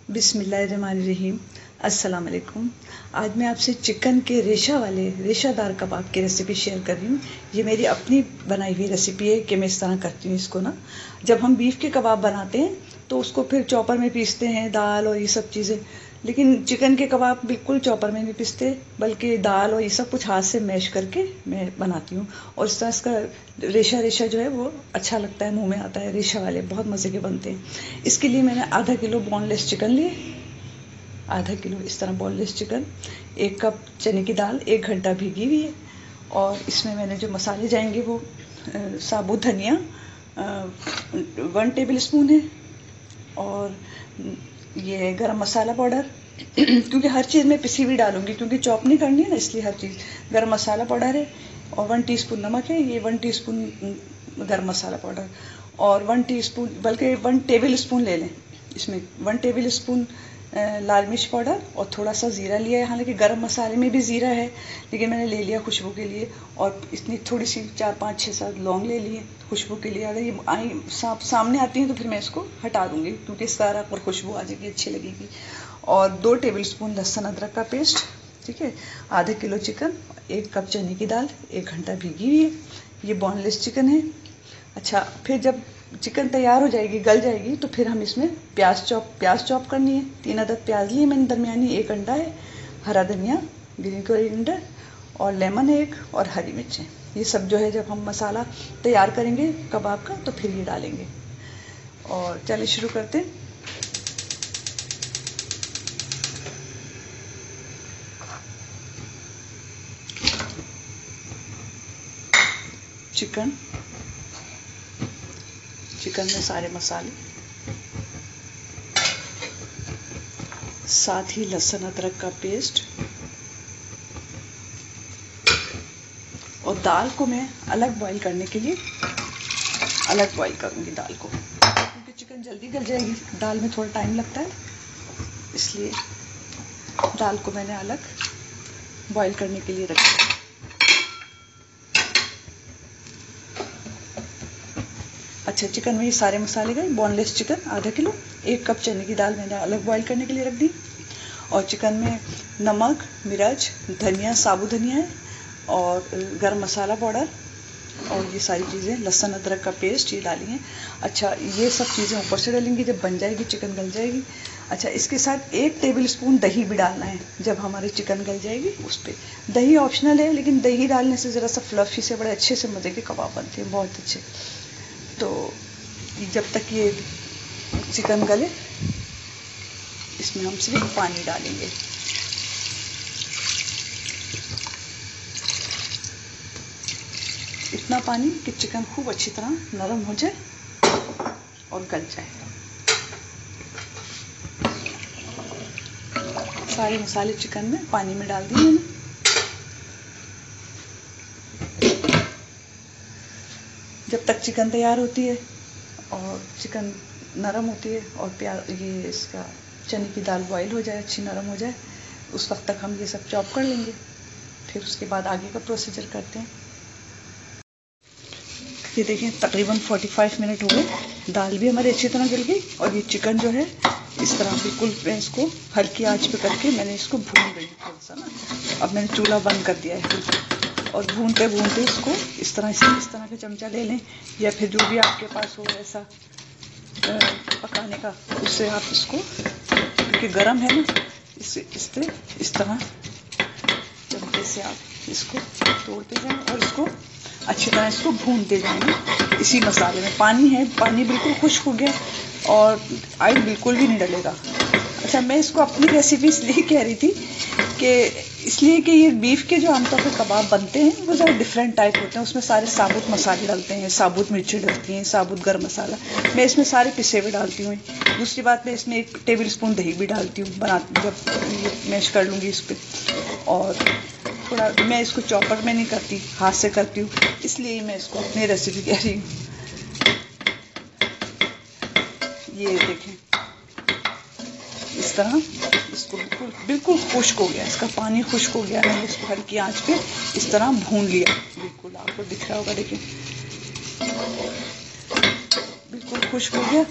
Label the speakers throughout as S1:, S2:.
S1: बिस्मिल्लाहिर्रहमानिर्रहीम। अस्सलाम वालेकुम। आज मैं आपसे चिकन के रेशादार कबाब की रेसिपी शेयर कर रही हूँ। ये मेरी अपनी बनाई हुई रेसिपी है कि मैं इस तरह करती हूँ इसको ना। जब हम बीफ के कबाब बनाते हैं तो उसको फिर चॉपर में पीसते हैं, दाल और ये सब चीज़ें। लेकिन चिकन के कबाब बिल्कुल चॉपर में नहीं पीसते, बल्कि दाल और ये सब कुछ हाथ से मैश करके मैं बनाती हूँ। और इस तरह इसका रेशा रेशा जो है वो अच्छा लगता है, मुंह में आता है। रेशा वाले बहुत मज़े के बनते हैं। इसके लिए मैंने आधा किलो बोनलेस चिकन लिए, आधा किलो इस तरह बोनलेस चिकन, 1 कप चने की दाल 1 घंटा भीगी हुई है। और इसमें मैंने जो मसाले जाएंगे वो साबुत धनिया 1 टेबल स्पून है, और ये गरम मसाला पाउडर क्योंकि हर चीज़ में पिसी हुई डालूंगी, क्योंकि चॉप नहीं करनी है ना, इसलिए हर चीज़। गरम मसाला पाउडर है, और 1 टीस्पून नमक है। ये 1 टीस्पून गरम मसाला पाउडर, और 1 टीस्पून बल्कि 1 टेबल स्पून ले लें। इसमें 1 टेबल स्पून लाल मिर्च पाउडर, और थोड़ा सा ज़ीरा लिया है। हालांकि गरम मसाले में भी ज़ीरा है, लेकिन मैंने ले लिया खुशबू के लिए। और इतनी थोड़ी सी 4 5 6 7 लौंग ले लिए खुशबू के लिए। अगर ये सामने आती हैं तो फिर मैं इसको हटा दूंगी, क्योंकि सारा पर खुशबू आ जाएगी, अच्छी लगेगी। और 2 टेबल स्पून लहसुन अदरक का पेस्ट, ठीक है। आधा किलो चिकन, 1 कप चने की दाल 1 घंटा भीगी हुई है। ये बोनलेस चिकन है। अच्छा, फिर जब चिकन तैयार हो जाएगी, गल जाएगी, तो फिर हम इसमें प्याज चॉप करनी है। 3 अदद प्याज लिए मैंने दरमियानी, 1 अंडा है, हरा धनिया, ग्रीन कोरिएंडर, और लेमन 1, और हरी मिर्चें। ये सब जो है जब हम मसाला तैयार करेंगे कबाब का तो फिर ये डालेंगे। और चलिए शुरू करते हैं। चिकन में सारे मसाले, साथ ही लहसुन अदरक का पेस्ट, और दाल को मैं अलग बॉईल करने के लिए अलग बॉईल करूंगी दाल को, क्योंकि चिकन जल्दी गल जाएगी, दाल में थोड़ा टाइम लगता है, इसलिए दाल को मैंने अलग बॉईल करने के लिए रखा। अच्छा, चिकन में ये सारे मसाले गए। बोनलेस चिकन आधा किलो, 1 कप चने की दाल मैंने अलग बॉईल करने के लिए रख दी। और चिकन में नमक, मिर्च, धनिया, साबुत धनिया है, और गरम मसाला पाउडर, और ये सारी चीज़ें, लहसुन अदरक का पेस्ट, ये डाली हैं। अच्छा, ये सब चीज़ें ऊपर से डालेंगी जब बन जाएगी, चिकन गल जाएगी। अच्छा, इसके साथ 1 टेबल स्पून दही भी डालना है जब हमारी चिकन गल जाएगी उस पर। दही ऑप्शनल है, लेकिन दही डालने से ज़रा सा फ्लफी से बड़े अच्छे से मज़े के कबाब बनते हैं, बहुत अच्छे। तो जब तक ये चिकन गले, इसमें हम सिर्फ पानी डालेंगे। इतना पानी कि चिकन खूब अच्छी तरह नरम हो जाए और गल जाए। सारे मसाले चिकन में पानी में डाल दिए मैंने। जब तक चिकन तैयार होती है और चिकन नरम होती है, और प्याज, ये इसका चने की दाल बॉईल हो जाए, अच्छी नरम हो जाए, उस वक्त तक हम ये सब चॉप कर लेंगे। फिर उसके बाद आगे का प्रोसीजर करते हैं। ये देखें, तकरीबन 45 मिनट हो गए। दाल भी हमारी अच्छी तरह गल गई, और ये चिकन जो है इस तरह बिल्कुल, मैं इसको हल्की आंच पे करके मैंने इसको भून रही हूँ थोड़ा सा ना। अब मैंने चूल्हा बंद कर दिया है, और भूनते भूनते इसको इस तरह का चमचा ले लें, या फिर जो भी आपके पास हो ऐसा पकाने का, उससे आप इसको, क्योंकि गर्म है ना, इससे इस तरह चमचे से आप इसको तोड़ते जाएं, और इसको अच्छी तरह इसको भूनते जाएंगे इसी मसाले में। पानी है, पानी बिल्कुल खुश्क हो गया, और ऑयल बिल्कुल भी नहीं डलेगा। अच्छा, मैं इसको अपनी रेसिपी इसलिए कह रही थी कि ये बीफ के जो आमतौर पर कबाब बनते हैं वो ज़रा डिफरेंट टाइप होते हैं। उसमें सारे साबुत मसाले डलते हैं, साबुत मिर्ची डलती हैं, साबुत गरम मसाला। मैं इसमें सारे पिसे हुए डालती हूँ। दूसरी बात, मैं इसमें 1 टेबल स्पून दही भी डालती हूँ जब ये मैश कर लूँगी इस पर। और थोड़ा मैं इसको चॉपर में नहीं करती, हाथ से करती हूँ, इसलिए मैं इसको अपनी रेसिपी कह रही हूँ। ये देखें, इस तरह इसको बिल्कुल खुश्क हो गया, इसका पानी खुश्क हो गया। मैंने इसको हल्की आंच पे इस तरह भून लिया, बिल्कुल आपको दिख रहा होगा, देखिए बिल्कुल खुश्क हो गया।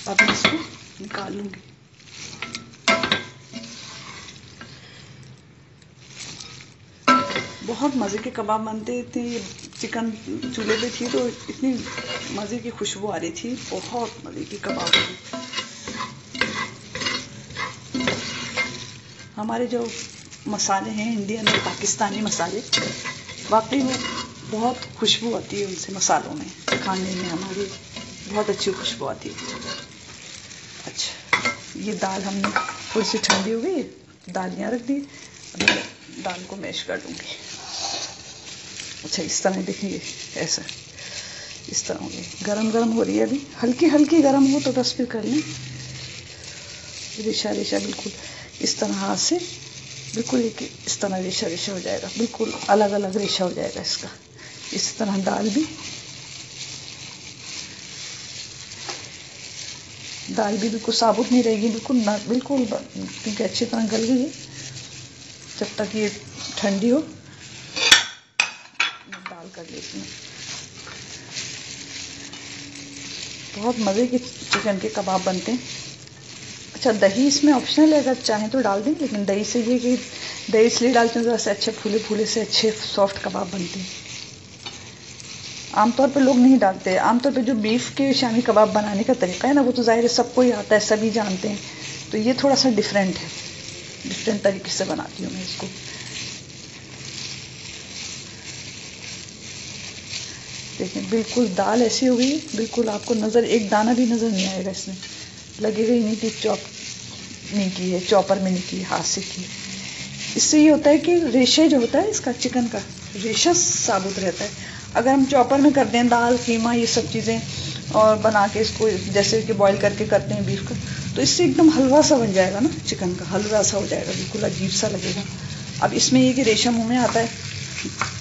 S1: अब मैं इसको निकाल लूंगी। बहुत मज़े के कबाब बनते थे। चिकन चूल्हे पे थी तो इतनी मज़े की खुशबू आ रही थी, बहुत मज़े की कबाब थी। हमारे जो मसाले हैं इंडियन और पाकिस्तानी मसाले, वाकई में बहुत खुशबू आती है उनसे मसालों में, खाने में हमारी बहुत अच्छी खुशबू आती है। अच्छा, ये दाल हमने थोड़ी सी ठंडी हो गई, दाल यहाँ रख दी। अब मैं दाल को मैश कर दूँगी। अच्छा, इस तरह देखिए, ऐसा इस तरह हो गई, गरम गरम हो रही है अभी, हल्की हल्की गरम हो तो 10 मिनट कर लें। रेशा रेशा बिल्कुल इस तरह हाथ से बिल्कुल एक इस तरह रेशा रेशा हो जाएगा, बिल्कुल अलग अलग रेशा हो जाएगा इसका। इस तरह दाल भी बिल्कुल साबुत नहीं रहेगी, बिल्कुल क्योंकि अच्छी तरह गल गई है। जब तक ये ठंडी हो दाल कर लेती हूँ। बहुत मज़े के चिकन के कबाब बनते हैं। अच्छा, दही इसमें ऑप्शनल है, अगर चाहें तो डाल दें, लेकिन दही से ये कि दही इसलिए डालते हैं तो ऐसे अच्छे फूले फूले से अच्छे सॉफ्ट कबाब बनते हैं। आमतौर पे लोग नहीं डालते। आमतौर पे जो बीफ के शामी कबाब बनाने का तरीका है ना, वो तो ज़ाहिर है सबको ही आता है, सभी जानते हैं। तो ये थोड़ा सा डिफरेंट है, डिफरेंट तरीके से बनाती हूँ मैं इसको। देखिए बिल्कुल दाल ऐसी हो गई, बिल्कुल आपको नज़र एक दाना भी नज़र नहीं आएगा इसमें, लगेगा ही नहीं कि चॉप नहीं की है, चॉपर में नहीं की, हाथ से की। इससे ये होता है कि रेशे जो होता है इसका, चिकन का रेशा साबुत रहता है। अगर हम चॉपर में करते हैं दाल कीमा ये सब चीज़ें और बना के इसको जैसे कि बॉईल करके करते हैं बीफ का, तो इससे एकदम हलवा सा बन जाएगा ना, चिकन का हलवा सा हो जाएगा, बिल्कुल अजीब सा लगेगा। अब इसमें ये कि रेशा मुँह में आता है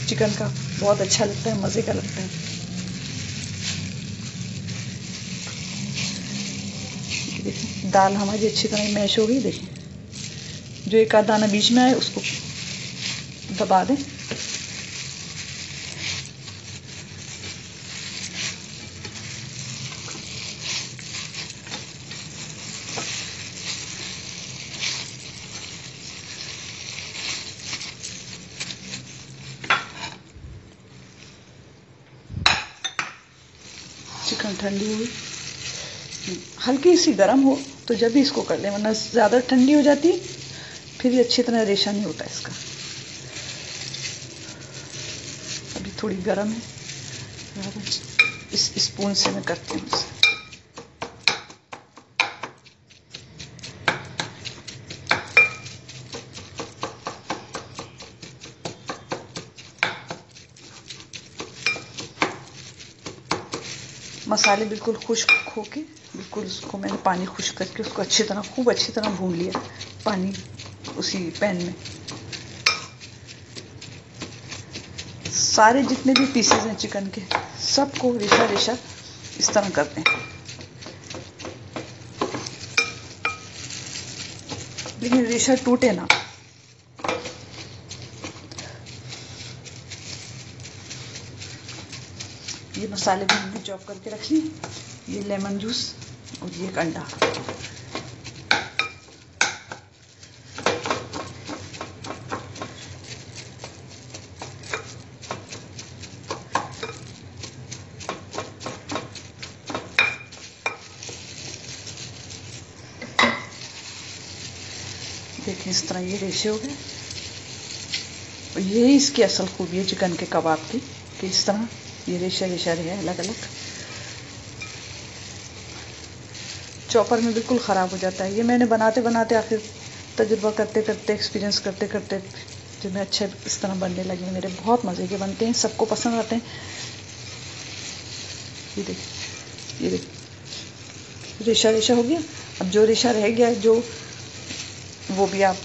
S1: चिकन का, बहुत अच्छा लगता है, मज़े का लगता है। देखिए दाल हमारी अच्छी तरह मैश हो गई। देखिए जो एक आध दाना बीच में आए उसको दबा दें। चिकन ठंडी हुई, हल्की सी गर्म हो तो जब भी इसको कर लें, वरना ज़्यादा ठंडी हो जाती फिर ये अच्छी तरह रेशा नहीं होता इसका। अभी थोड़ी गर्म है, इस स्पून से मैं करती हूँ इसे। मसाले बिल्कुल खुश्क होके, बिल्कुल उसको मैंने पानी खुश्क करके उसको खूब अच्छी तरह भून लिया, पानी उसी पैन में। सारे जितने भी पीसेस हैं चिकन के सबको रेशा रेशा इस तरह करते हैं, लेकिन रेशा टूटे ना। ये मसाले भी हमने चॉप करके रख लिए, ये लेमन जूस और ये एक अंडा। देखिए इस तरह ये रेशे हो गए, और यही इसकी असल खूबी है चिकन के कबाब की, कि इस तरह ये रेशा रेशा रहे अलग अलग। चॉपर में बिल्कुल ख़राब हो जाता है। ये मैंने बनाते बनाते आखिर तजुर्बा करते करते एक्सपीरियंस करते करते जो मैं अच्छे इस तरह बनने लगे, मेरे बहुत मज़े के बनते हैं, सबको पसंद आते हैं। ये देख रेशा रेशा हो गया। अब जो रेशा रह गया जो वो भी आप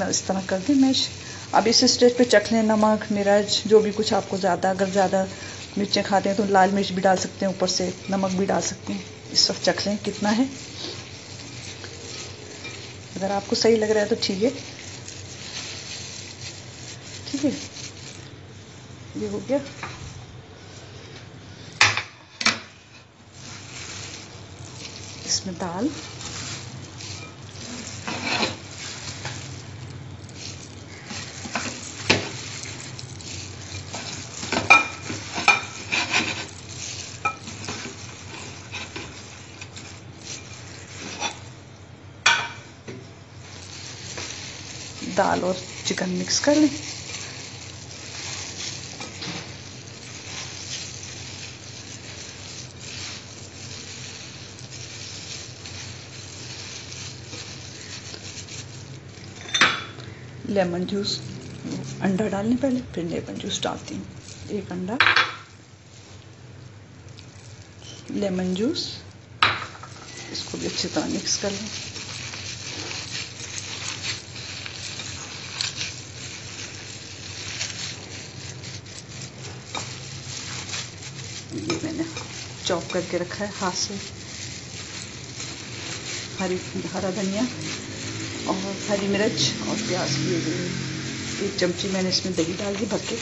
S1: इस तरह कर दें मैश। अब इस स्टेज पे चख लें, नमक मिर्च जो भी कुछ आपको अगर ज़्यादा मिर्चें खाते हैं तो लाल मिर्च भी डाल सकते हैं, ऊपर से नमक भी डाल सकते हैं। इस वक्त चख लें कितना है, अगर आपको सही लग रहा है तो ठीक है, ठीक है। ये हो गया। इसमें दाल, दाल और चिकन मिक्स कर लें। लेमन जूस, अंडा डालने पहले, फिर लेमन जूस डालती हूँ। एक अंडा, लेमन जूस, इसको भी अच्छी तरह मिक्स कर लें। ये मैंने चॉप करके रखा है हाथ से हरा धनिया और हरी मिर्च और प्याज की 1 चमची मैंने इसमें दही डाल दी भर के,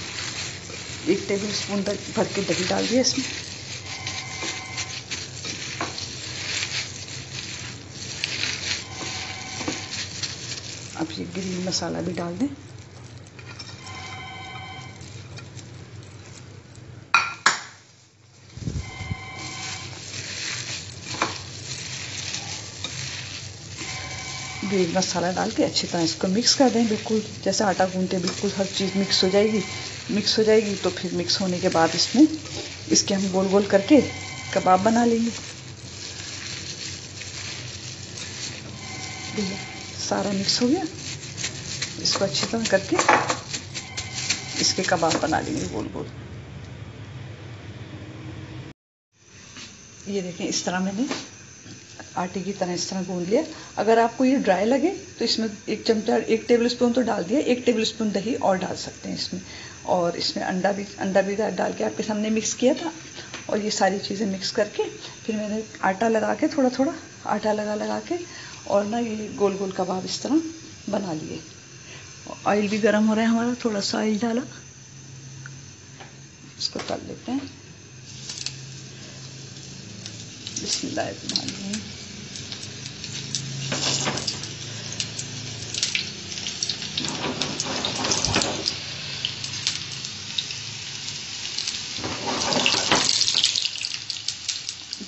S1: 1 टेबल स्पून भर के दही डाल दिया इसमें। अब ये ग्रीन मसाला भी डाल दें। ग्रीन मसाला डाल के अच्छी तरह इसको मिक्स कर दें, बिल्कुल जैसे आटा गूंथते बिल्कुल हर चीज़ मिक्स हो जाएगी। तो फिर मिक्स होने के बाद इसमें इसके हम गोल गोल करके कबाब बना लेंगे। सारा मिक्स हो गया, इसको अच्छी तरह करके इसके कबाब बना लेंगे गोल गोल। ये देखें, इस तरह मैंने आटे की तरह इस तरह गूंद लिया। अगर आपको ये ड्राई लगे तो इसमें 1 टेबल स्पून तो डाल दिया, 1 टेबल स्पून दही और डाल सकते हैं इसमें। और इसमें अंडा भी डाल के आपके सामने मिक्स किया था। और ये सारी चीज़ें मिक्स करके फिर मैंने आटा लगा के थोड़ा आटा लगा के और ना ये गोल गोल कबाब इस तरह बना लिए। ऑयल भी गर्म हो रहा है हमारा, थोड़ा सा ऑयल डाला, इसको तल लेते हैं। बिस्मिल्लाहिर्रहमानिर्रहीम।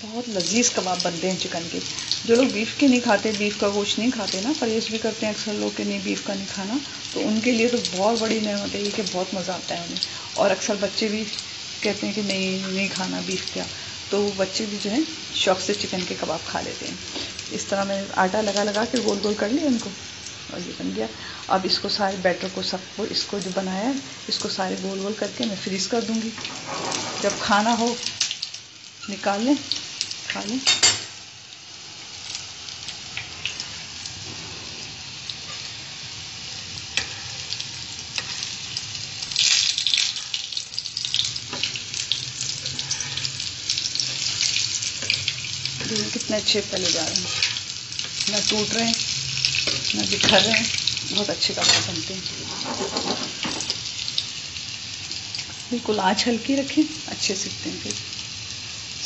S1: बहुत लजीज कबाब बनते हैं चिकन के। जो लोग बीफ के नहीं खाते, बीफ का गोश्त नहीं खाते ना, परहेज भी करते हैं अक्सर लोग कि नहीं बीफ का नहीं खाना, तो उनके लिए तो बहुत बड़ी नेमत है ये कि बहुत मज़ा आता है उन्हें। और अक्सर बच्चे भी कहते हैं कि नहीं खाना बीफ का, तो बच्चे भी जो है शौक से चिकन के कबाब खा लेते हैं। इस तरह मैं आटा लगा के गोल गोल कर लिया इनको और ये बन गया। अब इसको सारे बैटर को सबको इसको जो बनाया है इसको सारे गोल गोल करके मैं फ्रीज़ कर दूँगी। जब खाना हो निकाल लें, खा लें। कितने अच्छे पहले जा रहे हैं, ना टूट रहे हैं ना बिखर रहे हैं, बहुत अच्छे कबाब बनते हैं। बिल्कुल आँच हल्की रखें, अच्छे सीखते हैं। फिर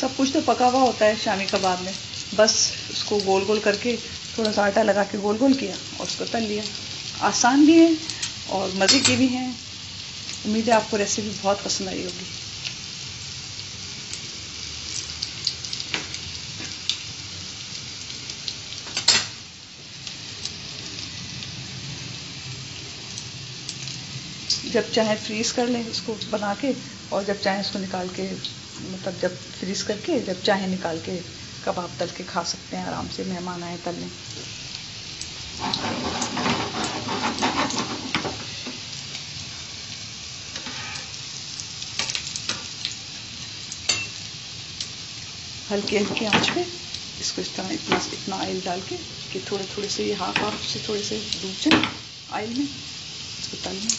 S1: सब कुछ तो पका हुआ होता है शामी कबाब में, बस उसको गोल गोल करके थोड़ा सा आटा लगा के गोल गोल किया और उसको तल लिया। आसान भी है और मज़े की भी हैं। उम्मीद है आपको रेसिपी बहुत पसंद आई होगी। जब चाहे फ्रीज़ कर लें इसको बना के, और जब चाहे इसको निकाल के, मतलब जब फ्रीज़ करके जब चाहे निकाल के कबाब तल के खा सकते हैं आराम से, मेहमान आए तलने। हल्की आंच पे इसको इस तरह इतना ऑयल डाल के कि थोड़े से ये हाफ से थोड़े से डूब जाए ऑयल में, इसको तल लें।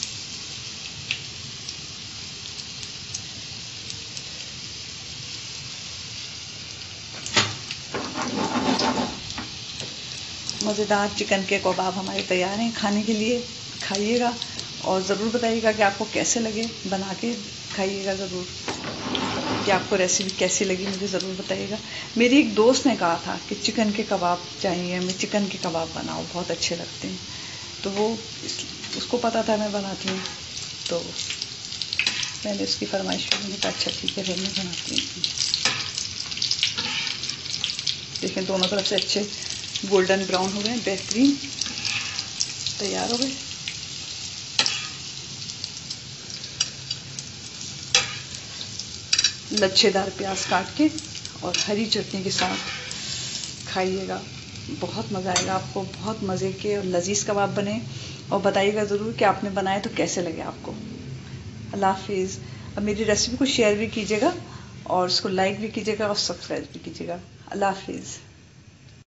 S1: मज़ेदार चिकन के कबाब हमारे तैयार हैं खाने के लिए। खाइएगा और ज़रूर बताइएगा कि आपको कैसे लगे, बना के खाइएगा ज़रूर। कि आपको रेसिपी कैसी लगी मुझे ज़रूर बताइएगा। मेरी एक दोस्त ने कहा था कि चिकन के कबाब चाहिए, मैं चिकन के कबाब बनाऊँ, बहुत अच्छे लगते हैं। तो वो उसको पता था मैं बनाती हूँ, तो मैंने उसकी फरमाइश पर मैंने कहा अच्छा ठीक है फिर मैं बनाती हूँ। देखें दोनों तरफ से अच्छे गोल्डन ब्राउन हो गए, बेहतरीन तैयार हो गए। लच्छेदार प्याज काट के और हरी चटनी के साथ खाइएगा, बहुत मज़ा आएगा आपको। बहुत मज़े के और लजीज कबाब बने, और बताइएगा ज़रूर कि आपने बनाए तो कैसे लगे आपको। अल्लाह हाफिज़। अब मेरी रेसिपी को शेयर भी कीजिएगा और उसको लाइक भी कीजिएगा और सब्सक्राइब भी कीजिएगा। अल्लाह हाफिज़।